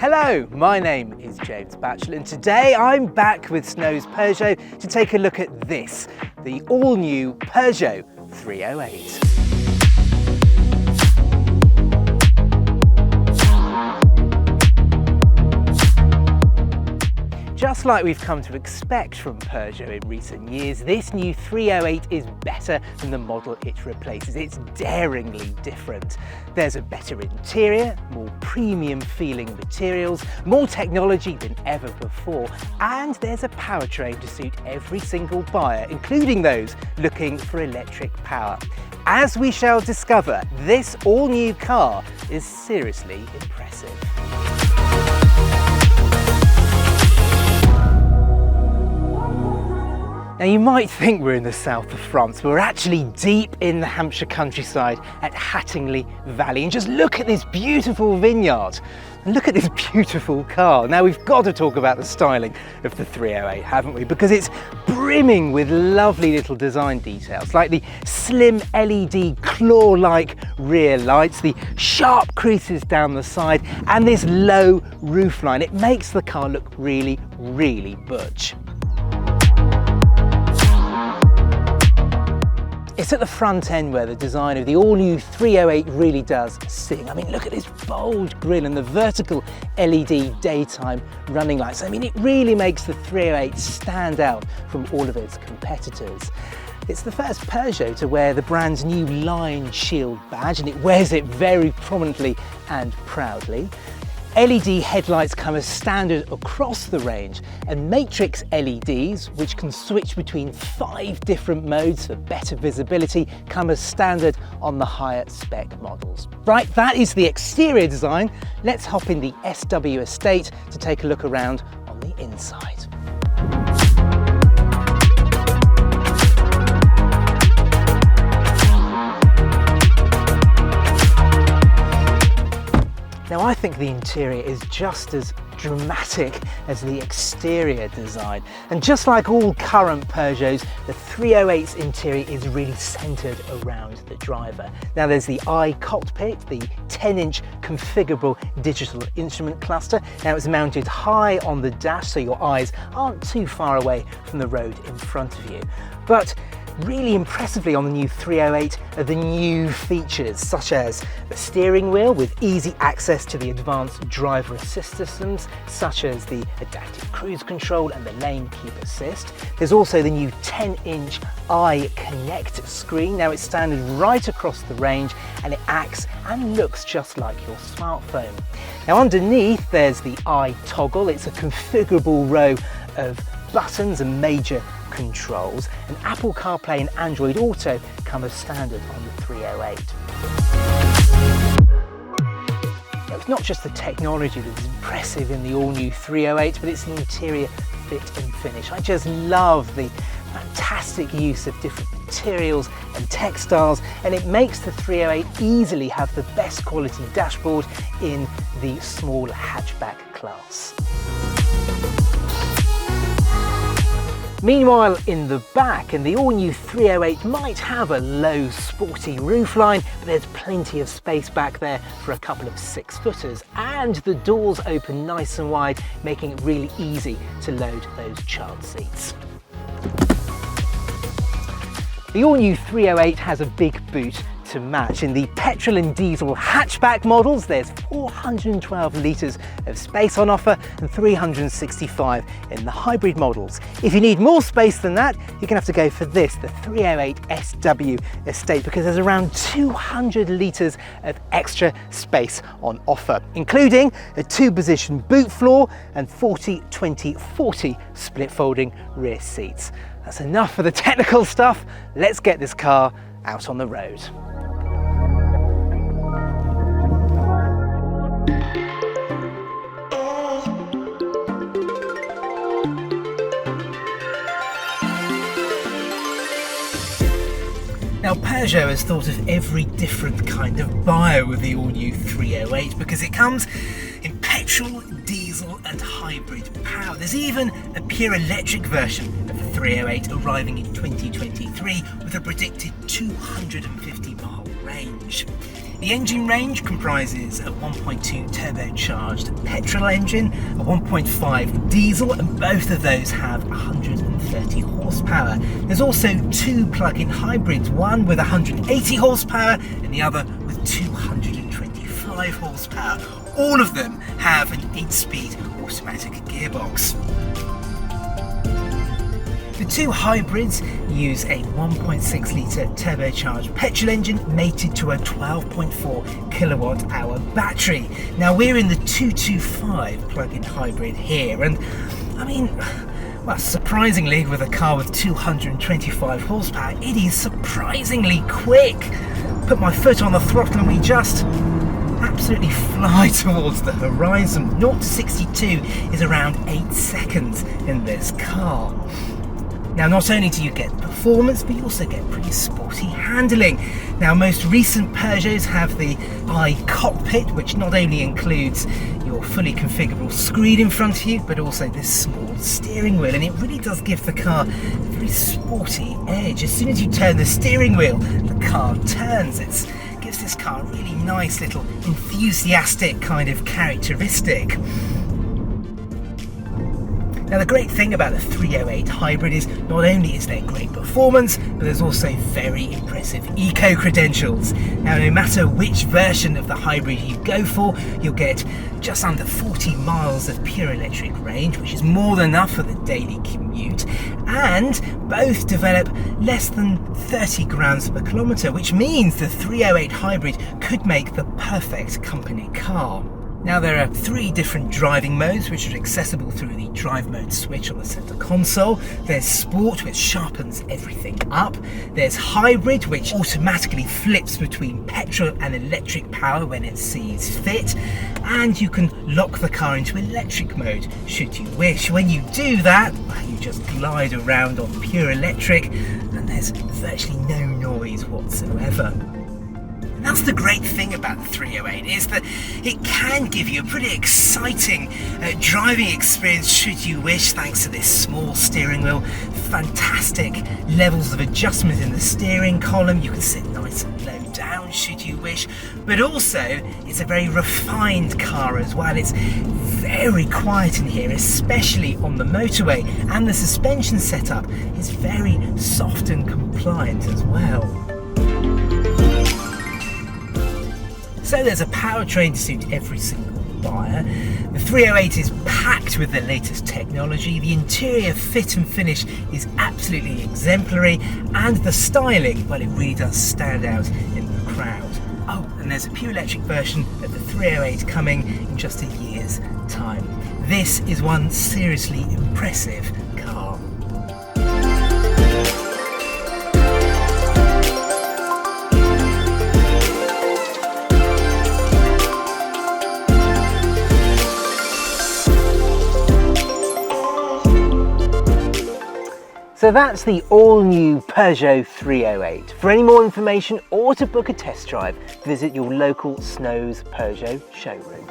Hello, my name is James Batchelor and today I'm back with Snow's Peugeot to take a look at this, the all-new Peugeot 308. Just like we've come to expect from Peugeot in recent years, this new 308 is better than the model it replaces. It's daringly different. There's a better interior, more premium feeling materials, more technology than ever before, and there's a powertrain to suit every single buyer, including those looking for electric power. As we shall discover, this all-new car is seriously impressive. Now you might think we're in the south of France, but we're actually deep in the Hampshire countryside at Hattingley Valley. And just look at this beautiful vineyard. And look at this beautiful car. Now we've got to talk about the styling of the 308, haven't we? Because it's brimming with lovely little design details, like the slim LED claw-like rear lights, the sharp creases down the side, and this low roofline. It makes the car look really, really butch. It's at the front end where the design of the all-new 308 really does sing. I mean, look at this bold grille and the vertical LED daytime running lights. I mean, it really makes the 308 stand out from all of its competitors. It's the first Peugeot to wear the brand's new Line Shield badge, and it wears it very prominently and proudly. LED headlights come as standard across the range, and matrix LEDs, which can switch between 5 different modes for better visibility, come as standard on the higher spec models. Right, that is the exterior design. Let's hop in the SW estate to take a look around on the inside. Now I think the interior is just as dramatic as the exterior design. And just like all current Peugeots, the 308's interior is really centred around the driver. Now there's the iCockpit, the 10-inch configurable digital instrument cluster. Now it's mounted high on the dash so your eyes aren't too far away from the road in front of you. But really impressively on the new 308 are the new features, such as the steering wheel with easy access to the advanced driver assist systems, such as the adaptive cruise control and the lane keep assist. There's also the new 10-inch iConnect screen. Now it's standard right across the range and it acts and looks just like your smartphone. Now underneath there's the iToggle. It's a configurable row of buttons and major controls, and Apple CarPlay and Android Auto come as standard on the 308. Now, it's not just the technology that's impressive in the all-new 308, but it's the interior fit and finish. I just love the fantastic use of different materials and textiles, and it makes the 308 easily have the best quality dashboard in the small hatchback class. Meanwhile, in the back, and the all-new 308 might have a low, sporty roofline, but there's plenty of space back there for a couple of 6-footers, and the doors open nice and wide, making it really easy to load those child seats. The all-new 308 has a big boot to match. In the petrol and diesel hatchback models, there's 412 litres of space on offer and 365 in the hybrid models. If you need more space than that, you're going to have to go for this, the 308 SW estate, because there's around 200 litres of extra space on offer, including a 2-position boot floor and 40-20-40 split folding rear seats. That's enough for the technical stuff. Let's get this car out on the road. Now Peugeot has thought of every different kind of buyer with the all-new 308 because it comes in petrol, diesel and hybrid power. There's even a pure electric version of the 308 arriving in 2023 with a predicted 250 mile range. The engine range comprises a 1.2 turbocharged petrol engine, a 1.5 diesel, and both of those have 130 horsepower. There's also two plug-in hybrids, one with 180 horsepower and the other with 225 horsepower. All of them have an 8-speed automatic gearbox. The two hybrids use a 1.6 litre turbocharged petrol engine mated to a 12.4 kilowatt hour battery. Now we're in the 225 plug-in hybrid here, and I mean, well, surprisingly, with a car with 225 horsepower, it is surprisingly quick. Put my foot on the throttle and we just absolutely fly towards the horizon. 0 to 62 is around 8 seconds in this car. Now, not only do you get performance, but you also get pretty sporty handling. Now, most recent Peugeots have the iCockpit, which not only includes your fully configurable screen in front of you, but also this small steering wheel, and it really does give the car a very sporty edge. As soon as you turn the steering wheel, the car turns. It gives this car a really nice little enthusiastic kind of characteristic. Now, the great thing about the 308 hybrid is not only is there great performance, but there's also very impressive eco-credentials. Now, no matter which version of the hybrid you go for, you'll get just under 40 miles of pure electric range, which is more than enough for the daily commute, and both develop less than 30 grams per kilometre, which means the 308 hybrid could make the perfect company car. Now, there are 3 different driving modes which are accessible through the drive mode switch on the centre console. There's Sport, which sharpens everything up. There's Hybrid, which automatically flips between petrol and electric power when it sees fit. And you can lock the car into electric mode should you wish. When you do that, you just glide around on pure electric and there's virtually no noise whatsoever. That's the great thing about the 308, is that it can give you a pretty exciting driving experience should you wish, thanks to this small steering wheel, fantastic levels of adjustment in the steering column, you can sit nice and low down should you wish, but also it's a very refined car as well. It's very quiet in here, especially on the motorway, and the suspension setup is very soft and compliant as well. So there's a powertrain to suit every single buyer. The 308 is packed with the latest technology. The interior fit and finish is absolutely exemplary, and the styling, well, it really does stand out in the crowd. Oh, and there's a pure electric version of the 308 coming in just a year's time. This is one seriously impressive car. So that's the all-new Peugeot 308. For any more information or to book a test drive, visit your local Snows Peugeot showroom.